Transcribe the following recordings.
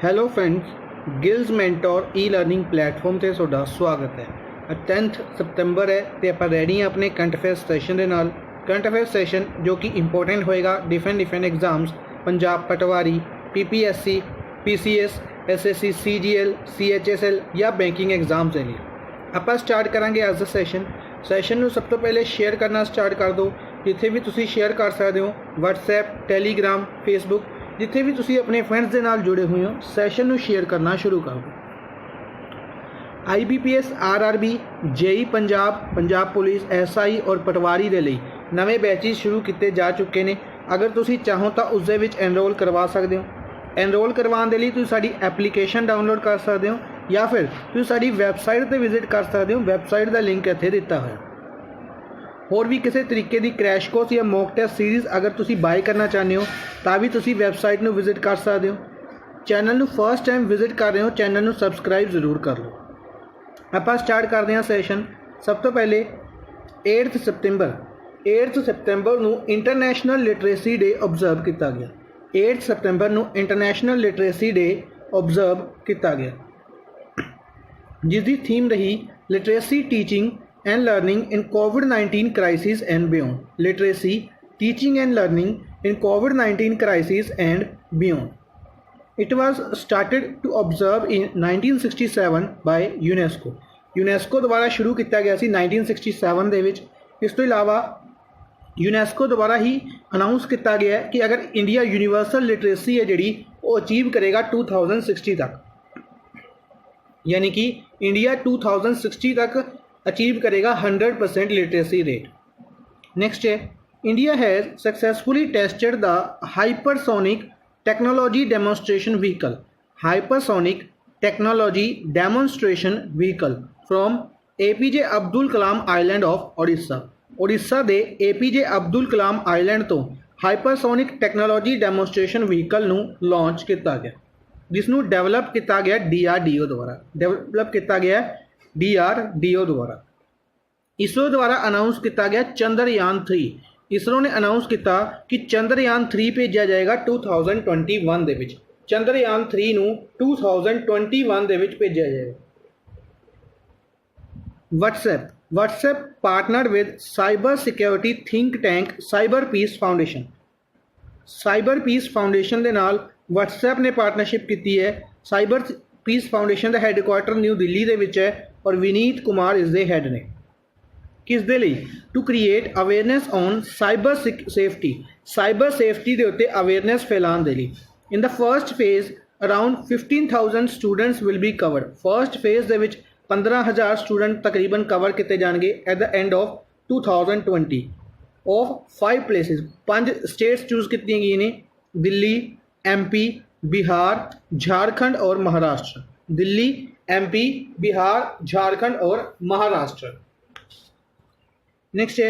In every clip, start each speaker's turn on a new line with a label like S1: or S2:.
S1: Hello friends, ਗਿਲਜ਼ mentor ਈ learning platform ਤੇ ਤੁਹਾਡਾ ਸਵਾਗਤ ਹੈ। 10th ਸਤੰਬਰ ਹੈ ਤੇ ਆਪਾਂ ਰੈਡੀ ਹਾਂ ਆਪਣੇ ਕਰੰਟ ਅਫੇਅਰ ਸੈਸ਼ਨ ਦੇ ਨਾਲ। ਕਰੰਟ ਅਫੇਅਰ ਸੈਸ਼ਨ ਜੋ ਕਿ ਇੰਪੋਰਟੈਂਟ ਹੋਏਗਾ ਡਿਫਰੈਂਟ ਐਗਜ਼ਾਮਸ, ਪੰਜਾਬ ਪਟਵਾਰੀ, PPSC, PCS, SSC, CGL, CHSL ਜਾਂ ਬੈਂਕਿੰਗ ਐਗਜ਼ਾਮਸ ਦੇ ਲਈ। ਆਪਾਂ ਸਟਾਰਟ ਕਰਾਂਗੇ ਅੱਜ ਦਾ ਸੈਸ਼ਨ ਨੂੰ ਸਭ ਤੋਂ ਪਹਿਲੇ ਸ਼ੇਅਰ ਕਰਨਾ ਸਟਾਰਟ ਕਰ ਦਿਓ। ਜਿੱਥੇ ਵੀ ਤੁਸੀਂ ਸ਼ੇਅਰ ਕਰ ਸਕਦੇ ਹੋ, WhatsApp, Telegram, Facebook, ਜਿੱਥੇ ਵੀ ਤੁਸੀਂ ਆਪਣੇ ਫਰੈਂਡਸ ਦੇ ਨਾਲ ਜੁੜੇ ਹੋਏ ਹੋ, ਸੈਸ਼ਨ ਨੂੰ ਸ਼ੇਅਰ ਕਰਨਾ ਸ਼ੁਰੂ ਕਰ ਦਿਓ। IBPS, RRB, JEE Punjab police, SI ਔਰ ਪਟਵਾਰੀ ਦੇ ਲਈ ਨਵੇਂ ਬੈਚਿਸ ਸ਼ੁਰੂ ਕੀਤੇ ਜਾ ਚੁੱਕੇ ਨੇ। ਅਗਰ ਤੁਸੀਂ ਚਾਹੋ ਤਾਂ ਉਸ ਦੇ ਵਿੱਚ ਐਨਰੋਲ ਕਰਵਾ ਸਕਦੇ ਹੋ। ਐਨਰੋਲ ਕਰਵਾਉਣ ਦੇ ਲਈ ਤੁਸੀਂ ਸਾਡੀ ਐਪਲੀਕੇਸ਼ਨ ਡਾਊਨਲੋਡ ਕਰ ਸਕਦੇ ਹੋ ਜਾਂ ਫਿਰ ਤੁਸੀਂ ਸਾਡੀ ਵੈਬਸਾਈਟ 'ਤੇ ਵਿਜ਼ਿਟ ਕਰ ਸਕਦੇ ਹੋ। ਵੈਬਸਾਈਟ ਦਾ ਲਿੰਕ ਇੱਥੇ ਦਿੱਤਾ ਹੋਇਆ। ਹੋਰ ਵੀ ਕਿਸੇ ਤਰੀਕੇ ਦੀ ਕ੍ਰੈਸ਼ ਕੋਰਸ ਜਾਂ ਮੌਕ ਟੈਸਟ ਸੀਰੀਜ਼ ਅਗਰ ਤੁਸੀਂ ਬਾਏ ਕਰਨਾ ਚਾਹੁੰਦੇ ਹੋ ਤਾਂ ਵੀ ਤੁਸੀਂ ਵੈਬਸਾਈਟ ਨੂੰ ਵਿਜ਼ਿਟ ਕਰ ਸਕਦੇ ਹੋ। ਚੈਨਲ ਨੂੰ ਫਸਟ ਟਾਈਮ ਵਿਜ਼ਿਟ ਕਰ ਰਹੇ ਹੋ, ਚੈਨਲ ਨੂੰ ਸਬਸਕ੍ਰਾਈਬ ਜ਼ਰੂਰ ਕਰ ਲਓ। ਆਪਾਂ ਸਟਾਰਟ ਕਰਦੇ ਹਾਂ ਸੈਸ਼ਨ। ਸਭ ਤੋਂ ਪਹਿਲੇ 8th ਸਤੰਬਰ ਨੂੰ ਇੰਟਰਨੈਸ਼ਨਲ ਲਿਟਰੇਸੀ ਡੇ ਓਬਜ਼ਰਵ ਕੀਤਾ ਗਿਆ। 8 ਸਤੰਬਰ ਨੂੰ ਇੰਟਰਨੈਸ਼ਨਲ ਲਿਟਰੇਸੀ ਡੇ ਓਬਜ਼ਰਵ ਕੀਤਾ ਗਿਆ, ਜਿਸ ਦੀ ਥੀਮ ਰਹੀ literacy teaching and learning in COVID-19 crisis and beyond. Literacy, teaching and learning in COVID-19 crisis and beyond. It was started to observe in 1967 by UNESCO. UNESCO ਦੁਆਰਾ ਸ਼ੁਰੂ ਕੀਤਾ ਗਿਆ ਸੀ 1967 ਦੇ ਵਿੱਚ। ਇਸ ਤੋਂ ਇਲਾਵਾ UNESCO ਦੁਆਰਾ ਹੀ ਅਨਾਊਂਸ ਕੀਤਾ ਗਿਆ ਹੈ ਕਿ ਅਗਰ ਇੰਡੀਆ ਯੂਨੀਵਰਸਲ ਲਿਟਰੇਸੀ ਹੈ ਜਿਹੜੀ ਉਹ ਅਚੀਵ ਕਰੇਗਾ 2060 ਤੱਕ, ਯਾਨੀ ਕਿ ਇੰਡੀਆ 2060 ਤੱਕ अचीव करेगा 100% लिटरेसी रेट। नेक्स्ट है, India has successfully tested the hypersonic technology demonstration vehicle. Hypersonic technology demonstration vehicle from APJ Abdul Kalam island of Odisha. Odisha के APJ अब्दुल कलाम आइलैंड तो हाइपरसोनिक टेक्नोलॉजी डेमोन्स्ट्रेशन व्हीकल नूं लॉन्च किया गया, जिसनूं डेवलप किया गया DRDO द्वारा। डेवलप किया गया DRDO द्वारा। इसरो द्वारा अनाउंस किया गया चंद्रयान 3। इसरो ने अनाउंस किया कि चंद्रयान 3 भेजा जाएगा 2021 ਦੇ ਵਿੱਚ। चंद्रयान 3 ਨੂੰ 2021 ਦੇ ਵਿੱਚ भेजा जाएगा। WhatsApp partnered with cyber security think tank cyber peace foundation। cyber peace foundation ਦੇ ਨਾਲ WhatsApp ਨੇ ਪਾਰਟਨਰਸ਼ਿਪ ਕੀਤੀ ਹੈ। cyber peace foundation ਦਾ ਹੈੱਡਕੁਆਰਟਰ ਨਿਊ ਦਿੱਲੀ ਦੇ ਵਿੱਚ ਹੈ और विनीत कुमार इस दे हैड ने। किस दे लई? To create awareness on cyber safety दे उत्ते अवेयरनेस फैलाने दे लई। In the first phase around 15,000 students will be covered. First phase दे विच 15,000 स्टूडेंट तकरीबन कवर किए जाएंगे at the end of 2020 of 5 places. 5 states choose की गई ने, दिल्ली, MP, बिहार, झारखंड और महाराष्ट्र। दिल्ली, MP, बिहार, झारखंड और महाराष्ट्र। नेक्स्ट है,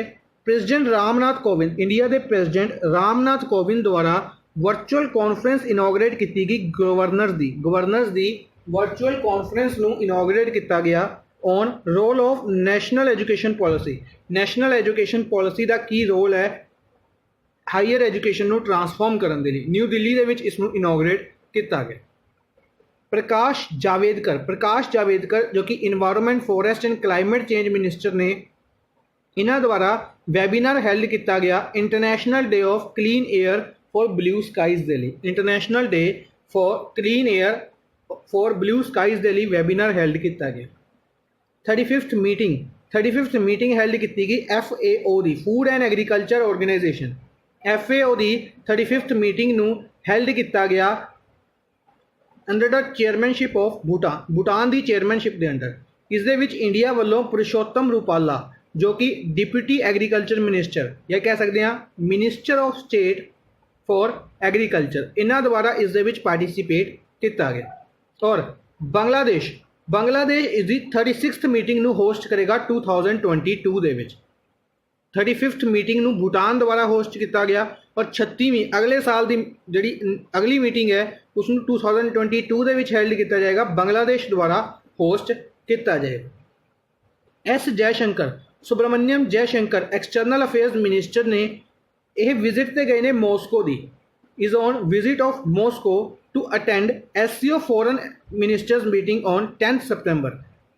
S1: प्रेसिडेंट रामनाथ कोविंद। इंडिया के प्रेसिडेंट रामनाथ कोविंद द्वारा वर्चुअल कॉन्फ्रेंस इनोग्रेट की गई गवर्नर्स दी वर्चुअल कॉन्फ्रेंस नूं इनोग्रेट किया गया on roll of national education policy. National education policy का की रोल है हाईयर एजुकेशन नूं ट्रांसफॉर्म करने के लिए। न्यू दिल्ली दे विच इसनूं इनोग्रेट किया गया। प्रकाश जावेदकर जो कि environment, forest and climate change minister ने, इन्हां द्वारा वैबीनार हैल्ड किया गया international day of clean air for blue skies दे लई। International day for clean air for blue skies दे लई वैबीनार हैल्ड किया गया। 35th मीटिंग हैल्ड की गई FAO दी, food and agriculture organisation. FAO दी 35th मीटिंग नूं हैल्ड किया गया under the chairmanship of Bhutan की चेयरमैनशिप के अंडर। इस दे विच इंडिया वालों पुरुषोत्तम रूपाला जो कि डिप्टी एग्रीकल्चर मिनिस्टर या कह सकते हैं minister of state for agriculture, इन्हां द्वारा इस दे विच पार्टिसिपेट किया गया। और बांग्लादेश इसकी 36th मीटिंग नूं होस्ट करेगा 2022 दे विच। 35th मीटिंग नूं भूटान द्वारा होस्ट किया गया और 36वीं अगले साल की जी अगली मीटिंग है उसनूं 2022 दे विच हैल्ड किया जाएगा, बांग्लादेश द्वारा होस्ट किया जाएगा। Subrahmanyam Jaishankar external affairs minister ने यह विजिट ते गए ने मॉस्को दी। Is on visit of Moscow to attend SCO foreign ministers meeting on 10 September।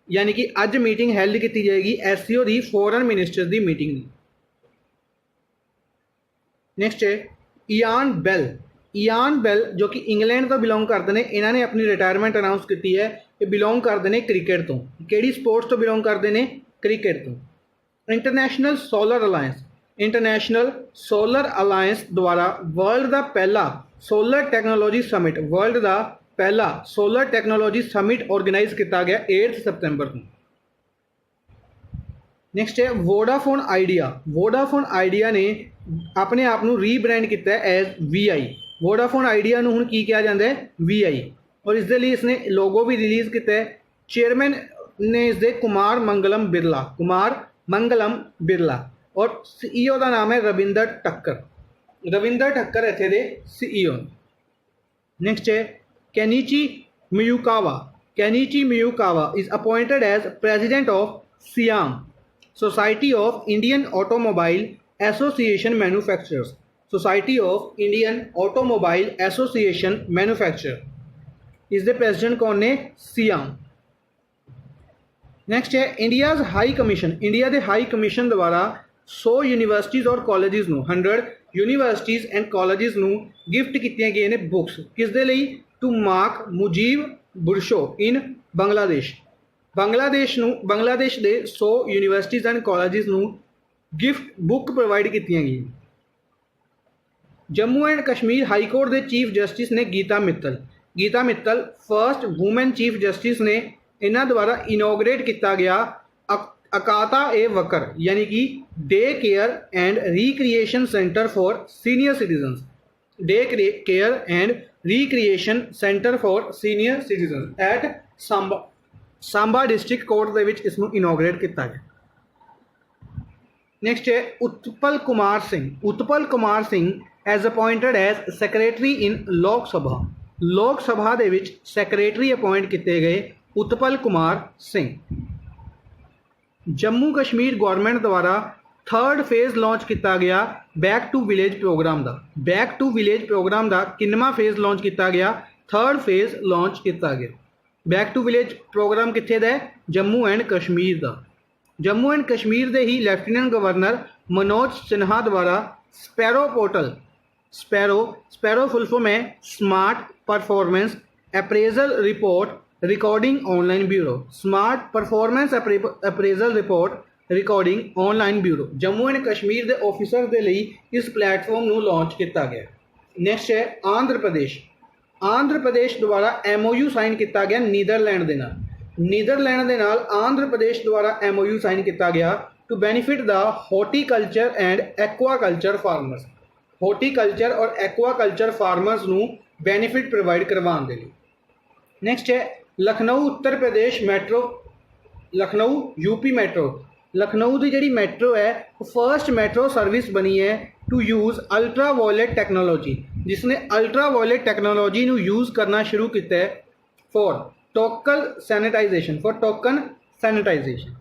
S1: यानी कि अज मीटिंग हैल्ड की जाएगी SCO की फॉरेन मिनिस्टर्स की मीटिंग। नैक्सट है ईयान बेल जो कि इंग्लैंड तो बिलोंग करते हैं, इन्होंने अपनी रिटायरमेंट अनाउंस की है। ये बिलोंग करते हैं क्रिकेट तो, कि स्पोर्ट्स तो बिलोंग करते हैं क्रिकेट तो। इंटरनेशनल सोलर अलायंस द्वारा वर्ल्ड का पहला सोलर टैक्नोलॉजी समिट ऑर्गेनाइज किया गया 8 September को। नैक्सट है वोडाफोन आइडिया ने अपने आप को रीब्रांड किया एज VI। वोडाफोन आइडिया को हुण की कहा जाता है VI, और इसके लिए इसने लोगो भी रिलीज़ किया है। चेयरमैन ने इसके कुमार मंगलम बिरला और CEO का नाम है रविंदर ठक्कर इत्थे दे CEO। नैक्सट है Kenichi Miyukawa is appointed as president of SIAM society of Indian automobile association manufacturer. इसके प्रेजिडेंट कौन ने? सियाम। नैक्सट है इंडिया के हाई कमीशन द्वारा 100 यूनिवर्सिटीज़ और colleges 100 universities and colleges gift किए गए ने बुक्स। किसके लिए? To mark Mujib Borsho in Bangladesh के 100 universities and colleges gift book provide की गई। Jammu and Kashmir high court के चीफ जस्टिस ने Gita Mittal first women chief justice ने इन्हों द्वारा इनोग्रेट किया गया अकाता ए वकर यानी कि day care and recreation centre for senior citizen at Samba district court के इसमें इनोग्रेट किया गया। नैक्सट है Utpal Kumar Singh as appointed as secretary in Lok Sabha दे विच सैक्रटरी अपॉइंट किए गए उत्पल कुमार सिंह। जम्मू कश्मीर गवर्नमेंट द्वारा 3rd फेज़ लॉन्च किया गया बैक टू विलेज प्रोग्राम का किन्नवा फेज़ लॉन्च किया गया? 3rd फेज़ लॉन्च किया गया। बैक टू विलेज प्रोग्राम कित्थे दा? जम्मू एंड कश्मीर का। जम्मू एंड कश्मीर के ही लैफ्टिनेंट गवर्नर मनोज सिन्हा द्वारा स्पैरो फुल फॉर्म है smart performance appraisal report recording online bureau Jammu and Kashmir के ऑफिसर के लिए इस प्लेटफॉर्म को लॉन्च किया गया। नैक्सट है आंध्र प्रदेश द्वारा MOU साइन किया गया नीदरलैंड के नाल आंध्र प्रदेश द्वारा MOU साइन किया गया to benefit the horticulture and aquaculture farmers को बेनीफिट प्रोवाइड करवाने के लिए। नैक्सट है लखनऊ यूपी मेट्रो। लखनऊ की जी मेट्रो है फर्स्ट मेट्रो सर्विस बनी है to use ultra violet technology, जिसने अल्ट्रा वायलेट टेक्नोलॉजी यूज़ करना शुरू किया है फॉर टोकन सैनिटाइजेशन।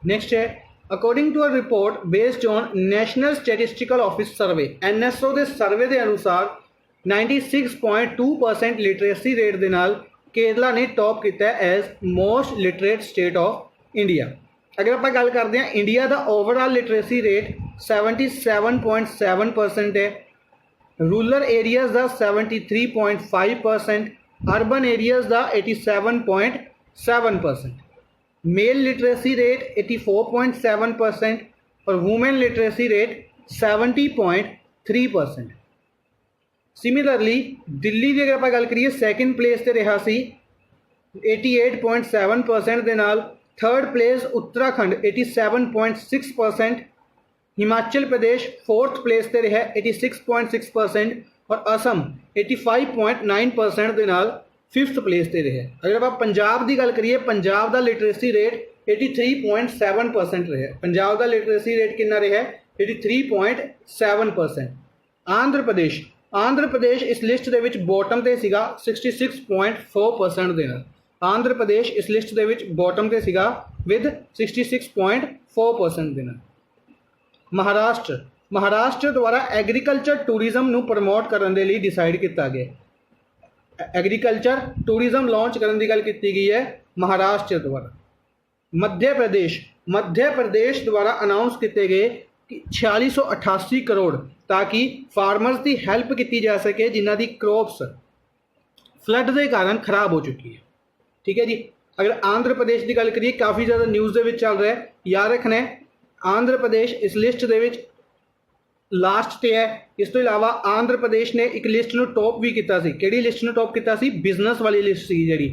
S1: नेक्स्ट है according to a report based on national statistical office survey NSO के सर्वे के अनुसार 96.2% लिटरेसी रेट के नाल केरला ने टॉप किया as most literate state of India. अगर आप गल करते हैं इंडिया का ओवरऑल लिटरेसी रेट 77.7% है, रूरल एरियाज़ का 73.5%, अर्बन एरियाज़ का 87.7%, मेल लिटरेसी रेट 84.7% और women literacy rate 70.3%। Similarly Delhi की अगर आप गल करिए सैकेंड प्लेस से रहा सी 88.7% के नाल, third place Uttarakhand 87.6%, Himachal Pradesh fourth place से रहा 86.6% और असम 85.9% के नाल फिफ्थ प्लेस से रहा। अगर आप पंजाब की गल करिए पंजाब का लिटरेसी रेट 83.7% रहा। पंजाब का लिटरेसी रेट कितना रहा? 83.7%। आंध्र प्रदेश इस लिस्ट के बॉटम से सीगा 66.4% देना। आंध्र प्रदेश इस लिस्ट के बॉटम से सीगा विद 66.4% देना। महाराष्ट्र द्वारा एग्रीकल्चर टूरिज्म को प्रमोट करने के लिए डिसाइड किया गया। एग्रीकल्चर टूरिज्म लॉन्च करने की गल की गई है महाराष्ट्र द्वारा। मध्य प्रदेश द्वारा अनाउंस किए गए कि 4688 करोड़ ताकि फार्मर्स की हैल्प की जा सके जिन्हों की क्रॉप्स फ्लड के कारण खराब हो चुकी है। ठीक है जी। अगर आंध्र प्रदेश की गल करिए काफ़ी ज़्यादा न्यूज़ के चल रहा है, याद रखना है आंध्र प्रदेश इस लिस्ट के लास्ट से है। इस तो इलावा आंध्र प्रदेश ने एक लिस्ट में टॉप भी किया, कि लिस्ट में टॉप किया, बिजनेस वाली लिस्ट सी जी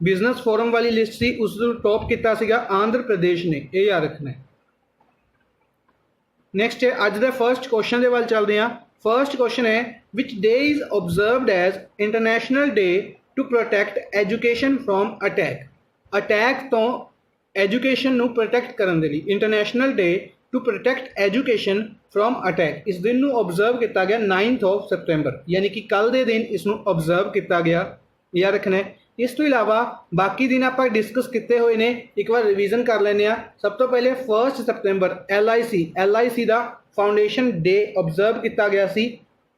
S1: बिजनेस फोरम वाली लिस्ट सी, उस टॉप किया आंध्र प्रदेश ने, यह याद रखना है। नैक्सट है अज के फर्स्ट क्वेश्चन के वाल चलते हैं। फर्स्ट क्वेश्चन है which day is observed as international day to protect education from attack तो एजुकेशन नू प्रोटैक्ट करने के लिए international day to protect education from attack इस दिन नू ऑब्जर्व किया गया 9 सितंबर, यानी कि कल के दिन इसनू ऑब्जर्व किया गया, याद रखना है। इस तो इलावा बाकी दिन आप डिस्कस किए हुए ने, एक बार रिवीजन कर लें। सब तो पहले 1 सितंबर LIC का फाउंडेशन डे ऑब्जर्व किया गया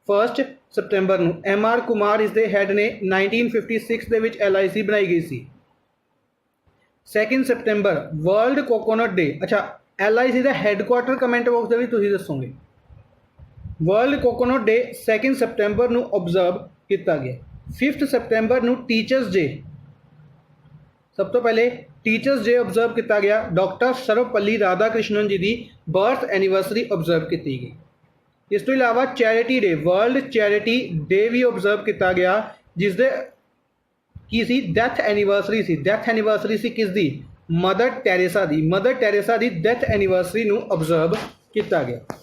S1: 1 सितंबर नू। MR कुमार इसके हैड ने 1956 के विच LIC बनाई गई सी। 2 सितंबर वर्ल्ड कोकोनट डे। अच्छा LIC का हैडक्वार्टर कमेंट बॉक्स भी तुम दसोगे। वर्ल्ड कोकोनट डे 2 सितंबर नू ऑब्जर्व किया गया। 5 सितंबर नू टीचर्स डे, सब तो पहले टीचर्स डे ऑब्जर्व किया गया। डॉक्टर सर्वपल्ली राधाकृष्णन जी की बर्थ एनिवर्सरी ऑब्जर्व की गई। इस तो इलावा charity day, world charity day भी ऑब्जर्व किया गया, जिसदे की सी डेथ एनिवर्सरी सी। डेथ एनिवर्सरी सी किसदी? मदर टेरेसा की डेथ एनिवर्सरी नू ऑब्जर्व किया गया।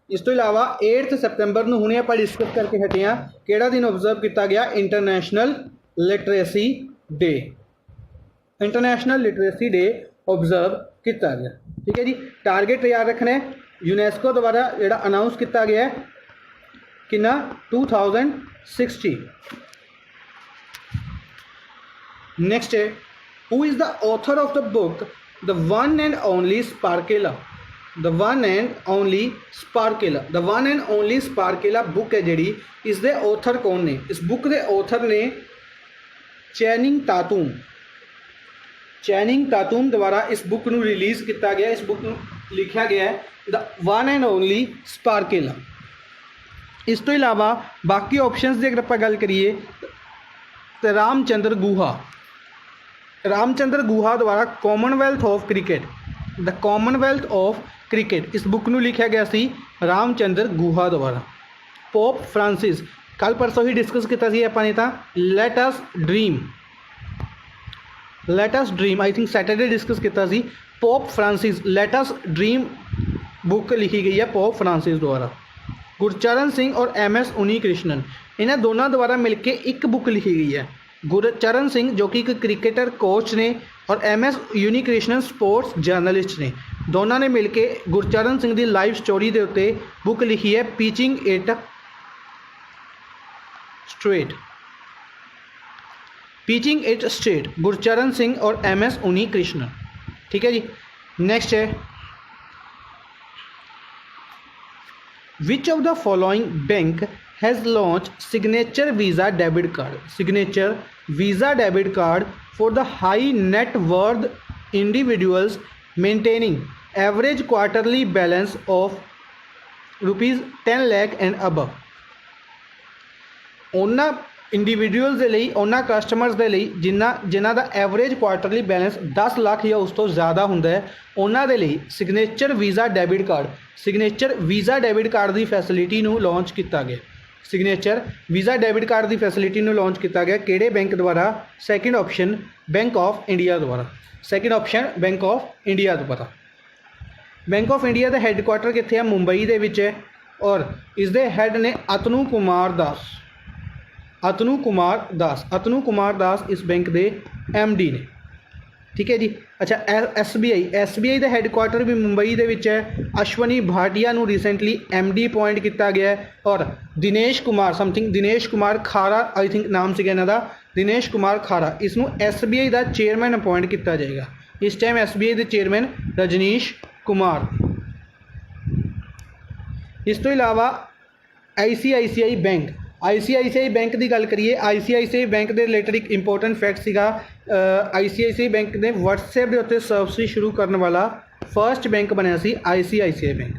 S1: इस तो इलावा 8 सितंबर नू हुणे आपां डिस्कस करके हटे हैं, किहड़ा दिन ऑब्जर्व किया गया? International literacy day. International literacy day observe किया गया। ठीक है जी। टारगेट याद रखना है, यूनेस्को द्वारा जिहड़ा अनाउंस किया गया है कितना 2060। नेक्स्ट है who is the author of the book the one and only Sparkella. The one and only Sparkella book है जिहड़ी, इसके ऑथर कौन ने? इस बुक के ऑथर ने चैनिंग टातूम द्वारा इस बुक को रिलीज़ किया गया। इस बुक को लिखा गया है द वन एंड ओनली स्पार्केला। इस तो इलावा बाकी ऑप्शंस की अगर आप गल करिए तो रामचंद्र गुहा द्वारा Commonwealth of cricket, the Commonwealth of cricket, इस बुक को लिखा गया सी रामचंद्र गुहा द्वारा। पोप फ्रांसिस, कल परसों ही डिस्कस किया अपने तो let us dream I think Saturday discuss किया। Pope Francis let us dream book लिखी गई है पोप फ्रांसिस द्वारा। गुरचरण सिंह और MS उन्नीकृष्णन, इन्होंने दोनों द्वारा मिलकर एक बुक लिखी गई है। गुरचरण सिंह जो कि एक क्रिकेटर कोच ने और MS उन्नीकृष्णन स्पोर्ट्स जर्नलिस्ट ने, दोनों ने मिलकर गुरचरण सिंह की लाइफ स्टोरी के उत्ते बुक लिखी है pitching it straight, Gurcharan Singh और MS उन्नीकृष्णन। ठीक है जी। नेक्स्ट है विच of the following bank has launch signature visa debit card for the high net worth individuals maintaining average quarterly balance of ₹10 lakh and above. उन्होंने इंडिविजुअल्स के लिए, उन्होंने कस्टमर्स के लिए जिन्हों का एवरेज क्वार्टरली बैलेंस 10 लाख या उस तो ज़्यादा होंगे, उन्होंने लिए सिग्नेचर वीज़ा डेबिट कार्ड की फैसिलिटी नू लॉन्च किया गया। सिग्नेचर वीज़ा डेबिट कार्ड की फैसिलिटी नू लॉन्च किया गया किहड़े बैंक द्वारा? Second option bank of India द्वारा। बैंक ऑफ इंडिया का हैडक्वार्टर कित्थे है? मुंबई दे विच है और इसके हैड ने अतनु कुमार दास इस बैंक के MD ने। ठीक है जी। अच्छा SBI का हैडक्वार्टर भी मुंबई के विच है। अश्वनी भाटिया नू रिसेंटली MD अपॉइंट किया गया है और दिनेश कुमार खारा आई थिंक नाम से इन्हों का, दिनेश कुमार खारा, इसनू SBI का चेयरमैन अपॉइंट किया जाएगा। इस टाइम SBI के चेयरमैन रजनीश कुमार। इस तो इलावा ICICI बैंक ICICI बैंक की गल करिए, ICICI बैंक के रिलेटेड एक इंपोर्टेंट फैक्ट सीगा, ICICI बैंक ने WhatsApp के उत्ते सर्विस शुरू करने वाला फर्स्ट बैंक बनया सी ICICI बैंक।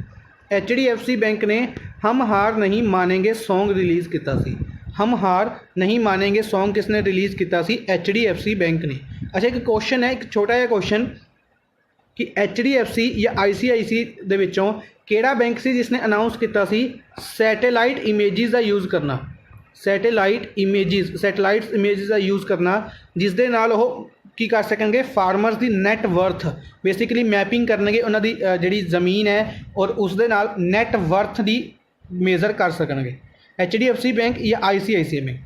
S1: HDFC बैंक ने हम हार नहीं मानेंगे सॉन्ग रिलीज़ किया सी। हम हार नहीं मानेंगे सॉन्ग किसने रिलीज़ किया सी? HDFC बैंक ने। अच्छा, एक क्वेश्चन है, एक छोटा जिहा क्वेश्चन कि HDFC या ICICI दे विचों किहड़ा बैंक सी जिसने अनाउंस किया सी सैटेलाइट इमेजिज़ का यूज़ करना? सैटेलाइट इमेजिज़ का यूज़ करना, जिस दे नाल ओह की कर सकेंगे, फार्मर्स की नैट वर्थ बेसिकली मैपिंग करनगे, उन्होंने जिहड़ी ज़मीन है और उस दे नाल नैट वर्थ की मेजर कर सकणगे। HDFC बैंक या ICICI बैंक।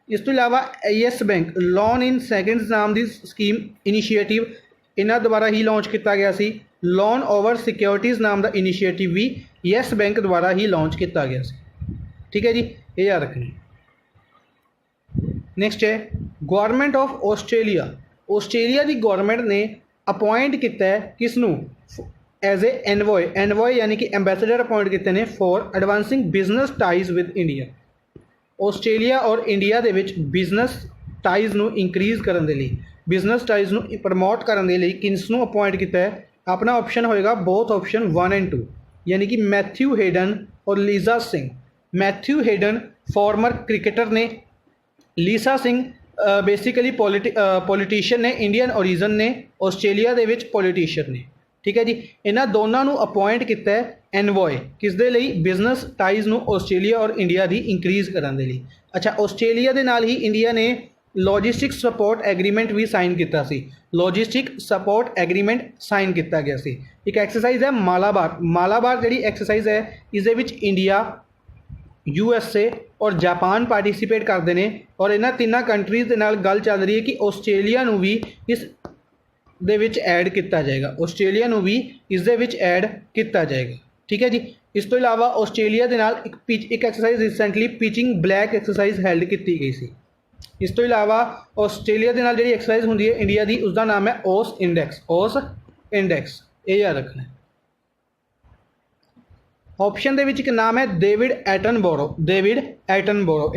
S1: इस तो इलावा yes bank loan in seconds नाम की स्कीम इनिशिएटिव इन्हां द्वारा ही लॉन्च किया गया सी। लोन ओवर सिक्योरिटीज़ नाम का इनिशिएटिव भी येस बैंक द्वारा ही लॉन्च किया गया सी। ठीक है जी, ये याद रखना। नैक्सट है गवर्नमेंट ऑफ ऑस्ट्रेलिया की गवर्नमेंट ने अपॉइंट किया है किसनूं एज ए एनवॉय यानी कि एंबेसडर अपॉइंट किए हैं for advancing business ties with India. Australia और इंडिया के विच बिजनेस टाइज नूं इंक्रीज़ करने के लिए, बिजनेस टाइज नूं प्रमोट करने के लिए किसनूं अपॉइंट किया है? अपना ऑप्शन होएगा बोथ ऑप्शन 1 और 2, यानी कि मैथ्यू हेडन और Lisa Singh. Matthew Hayden former cricketer ने, लीसा सिंह बेसिकली पॉलिटिशियन ने, इंडियन ओरिजिन ने, ऑस्ट्रेलिया के विच पॉलिटिशियन ने। ठीक है जी, इन्हां दोनों नूं अपॉइंट किया है एनवॉय किस दे लई? बिजनेस टाइज नूं ऑस्ट्रेलिया और इंडिया की इंक्रीज़ करने के लिए। अच्छा, ऑस्ट्रेलिया के नाल ही इंडिया ने लॉजिस्टिक सपोर्ट एग्रीमेंट भी साइन किया सी। लॉजिस्टिक सपोर्ट एग्रीमेंट साइन किया गया सी। एक एक्सरसाइज है मालाबार जी एक्सरसाइज है, इस इंडिया, USA और जापान पार्टिसिपेट करते हैं और इन्हां तिन्नां कंट्रीज़ के नाल गल चल रही है कि ऑस्ट्रेलिया नूं भी इस दे विच ऐड किया जाएगा। ऑस्ट्रेलिया नूं भी इस दे विच ऐड किया जाएगा। ठीक है जी, इस तो इलावा ऑस्ट्रेलिया के नाल एक exercise recently pitching black exercise held की गई सी। इस तो इलावा ऑस्ट्रेलिया के नाल जिहड़ी एक्सरसाइज होंदी है इंडिया की, उसका नाम है ओस इंडेक्स। ये याद रखना है। ऑप्शन के विच एक नाम है डेविड एटनबोरो।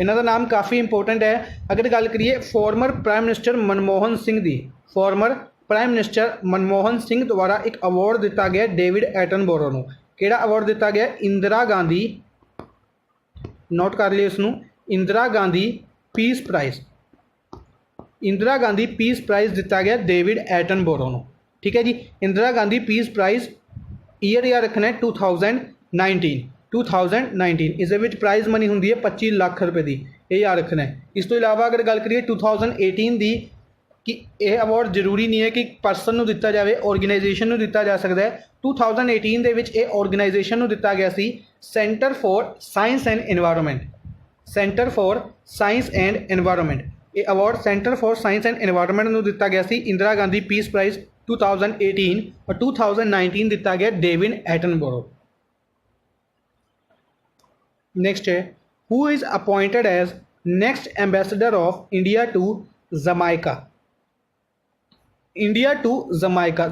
S1: इन्हां दा नाम काफ़ी इंपोर्टेंट है। अगर गल करिए former prime minister Manmohan Singh दी, former prime minister Manmohan Singh द्वारा एक अवार्ड दिता गया डेविड एटनबोरो नूं। किहड़ा अवार्ड दिता गया? इंदिरा गांधी, नोट कर लियो इसनूं, Indira Gandhi peace prize. Indira Gandhi peace prize दिता गया डेविड एटनबोरो नूं। ठीक है जी, Indira Gandhi peace prize year याद रखना है 2019। इस प्राइज़ मनी होंगी है 25 लाख रुपए की, ये याद रखना है। इस तो इलावा अगर गल करिए 2018 की, कि यह अवार्ड जरूरी नहीं है कि परसन को दिता जाए, ऑर्गेनाइजेशन को दिता जा सकता है। 2018 के विच ये ऑर्गेनाइजेशन को दिता गया सी centre for science and environment. ये award centre for science and environment को दिता गया सी इंदिरा गांधी पीस प्राइज़ 2018 और 2019 दिता गया डेविड एटनबोरो। नेक्स्ट है who is appointed as next ambassador of India to Jamaica.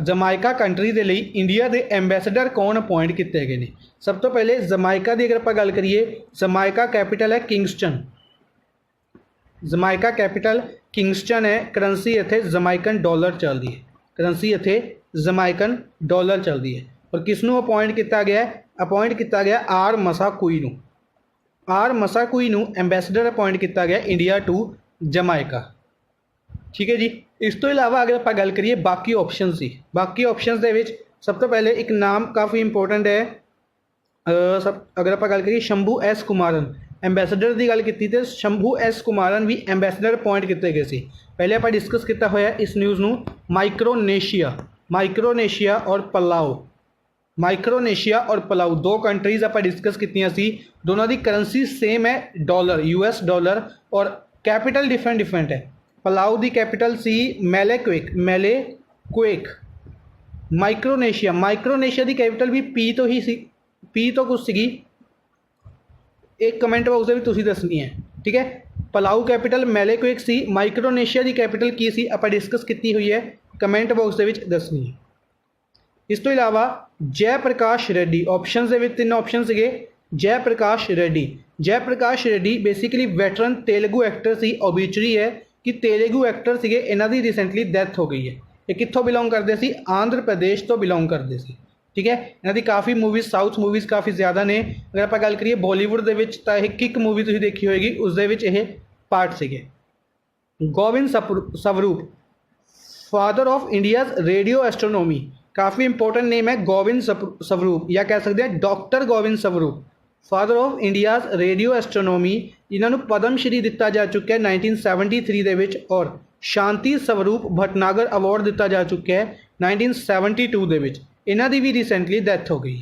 S1: Jamaica country के लिए इंडिया के एंबेसडर कौन अपॉइंट किए गए हैं? सब तो पहले जमाइका की अगर आप गल करिए, जमाइका कैपिटल है किंगस्टन। जमाइका कैपिटल किंगस्टन है। करंसी इत्थे जमाइकन डॉलर चलती है, चलती है। और किसनों अपॉइंट किया गया? अपॉइंट किया गया आर मसाकुई नूं एंबेसडर अपॉइंट किया गया इंडिया टू जमाइका। ठीक है जी, इस तो इलावा अगर आप गल करिए बाकी ऑप्शन की, बाकी ऑप्शन के सब तो पहले एक नाम काफ़ी इंपोर्टेंट है। अगर आप गल करिए शंभू एस कुमारन, एंबेसडर की गल की तो शंभू एस कुमारन भी एंबेसडर अपॉइंट किए गए थे। पहले आप डिस्कस किया होया इस न्यूज़ नूं माइक्रोनेशिया और पलाऊ दो कंट्रीज़ आप डिस्कस कीतियां सी। दोनों की करंसी सेम है डॉलर, US डॉलर, और कैपिटल डिफरेंट है। पलाऊ की कैपिटल सी मैलेक्वेक। माइक्रोनेशिया की कैपिटल भी पी तो कुछ सी। एक कमेंट बॉक्स में भी तुसीं दसनी है। ठीक है, पलाऊ कैपिटल मैलेक्वेक सी, माइक्रोनेशिया की कैपिटल की सी आप डिस्कस की हुई है, कमेंट बॉक्स के दसनी है। इस तो इलावा जयप्रकाश रेड्डी, ऑप्शन के 3 ऑप्शन से Jayaprakash Reddy. Jayaprakash Reddy basically veteran Telugu actor सी। ओबीचुरी है कि तेलुगु एक्टर सीगे, इन्हां दी रिसेंटली डैथ हो गई है। ये कित्थों बिलोंग करते सी? आंध्र प्रदेश तो बिलोंग करते सी। ठीक है, इन्हां दी काफ़ी मूवीज़ साउथ मूवीज़ काफ़ी ज़्यादा ने। अगर आप गल करिए बॉलीवुड दे विच तां इह किक मूवी तुसीं देखी होएगी, उस दे विच इह पार्ट सीगे। Govind Swarup, father of India's radio astronomy. काफ़ी इंपॉर्टेंट नेम है गोविंद स्वरूप, या कह सकते हैं doctor Govind Swarup, father of India's radio astronomy. इन्होंने पद्म श्री दिता जा चुका है 1973 दे विच, और शांति स्वरूप भटनागर अवार्ड दिता जा चुका है 1972 दे विच। इन्हां दी भी रिसेंटली डैथ हो गई।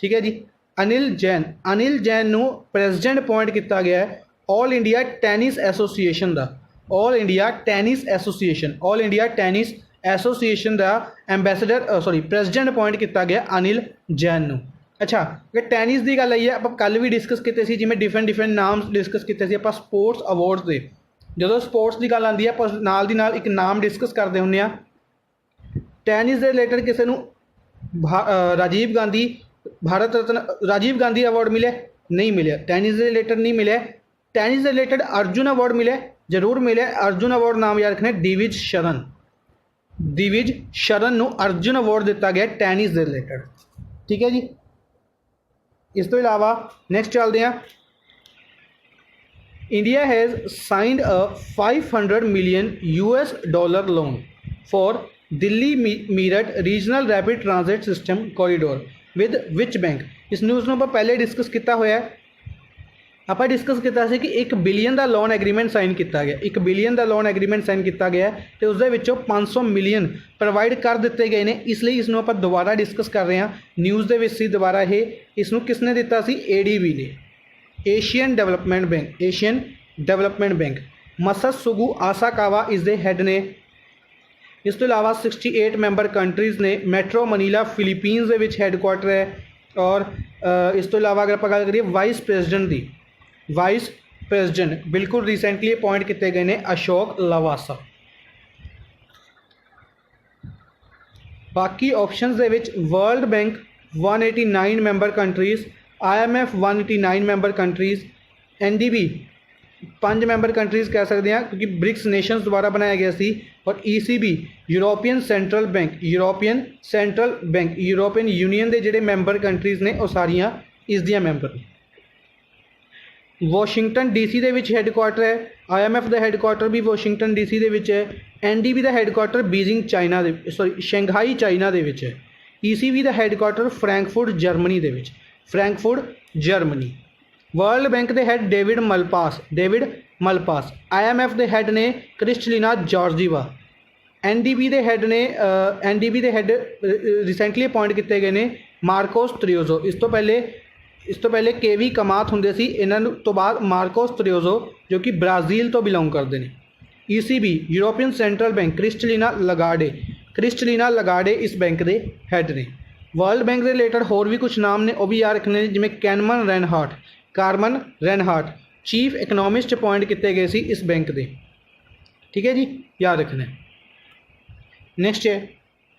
S1: ठीक है जी। अनिल जैन, अनिल जैन नूं प्रेजिडेंट अपॉइंट किया गया है ऑल इंडिया टैनिस एसोसीएशन का। All India tennis association, all India tennis association का एंबेसडर सॉरी प्रेजिडेंट अपॉइंट किया गया अनिल जैन नूं। अच्छा, अगर टैनिस की गल आई है, आप कल भी डिस्कस किए सी, जिमें डिफरेंट नाम डिस्कस किए सी आप स्पोर्ट्स अवार्ड्स के। जो स्पोर्ट्स की गल आती है आप नाल दी नाल एक नाम डिस्कस करते होंगे। टैनिस के रिलेटेड किसी को राजीव गांधी भारत रत्न राजीव गांधी अवार्ड मिले? नहीं मिले। टैनिस के रिलेटेड नहीं मिले। टैनिस के रिलेटेड अर्जुन अवार्ड मिले? जरूर मिले। अर्जुन अवार्ड नाम याद रखना, दिविज शरण। दिविज शरण नूं अर्जुन अवार्ड दिता गया टैनिस के रिलेटेड। ठीक है जी। इस तो इलावा नैक्सट चलते हैं। India has signed a $500 million loan for Delhi Meerut regional rapid transit system corridor with which bank? इस न्यूज़ में आप पहले डिस्कस किया होया है। आप डिस्कस किया कि $1 बिलियन का लोन एग्रीमेंट साइन किया गया। $1 बिलियन का लोन एग्रीमेंट साइन किया गया तो उसके विचों 500 मिलियन प्रोवाइड कर दिते गए हैं। इसलिए इसनों आप दोबारा डिस्कस कर रहे हैं न्यूज़ के विच। दोबारा ये इसनों किसने दिता सी? ADB ने, Asian development bank. Asian development bank. Masatsugu Asakawa इस दे हैड ने। इस तो इलावा 68 मैंबर कंट्रीज़ ने। मैट्रो मनीला फिलीपीनस के विच हैडक्वार्टर है। और इस तो इलावा अगर आप गल करिए वाइस प्रेजिडेंट की, वाइस प्रेजिडेंट बिल्कुल रिसेंटली अपॉइंट किए गए हैं अशोक लवासा। बाकी ऑप्शंस दे विच world bank 189 member countries, IMF 189 member countries, NDB 5 member countries कह सकते हैं क्योंकि ब्रिक्स नेशंस द्वारा बनाया गया सी, और ECB European central bank, European central bank, European union के जोड़े मैंबर कंट्रीज़ ने वो सारियां इस दियां मैंबर। वाशिंगटन DC के विच हैडक्वार्टर है। IMF का हैडक्वार्टर भी वाशिंगटन DC के विच है। NDB का हैडक्वार्टर बीजिंग चाइना दे सॉरी शंघाई चाइना के विच है। ECB का हैडक्वार्टर फ्रैंकफुर्ट जर्मनी के विच, फ्रैंकफुर्ट जर्मनी। वर्ल्ड बैंक के had David Malpass, David Malpass. IMF के हैड ने क्रिस्टलिना जॉर्जीवा। NDB के हैड ने NDB के हैड रिसेंटली अपॉइंट किए गए हैं मार्कोस त्रियोजो। इस तो पहले KV कमात होंगे सी, इन्हों तो बाद मार्कोस त्रियोजो जो कि ब्राज़ील तो बिलोंग करते हैं। ECB European central bank Kristalina Lagarde, Kristalina Lagarde इस बैंक के हैड ने। वर्ल्ड बैंक के रिलेटेड होर भी कुछ नाम ने, वह भी याद रखने, जिमें Carmen Reinhart, Carmen Reinhart chief economist appoint किए गए सी इस बैंक के। ठीक है जी, याद रखना। नेक्स्ट है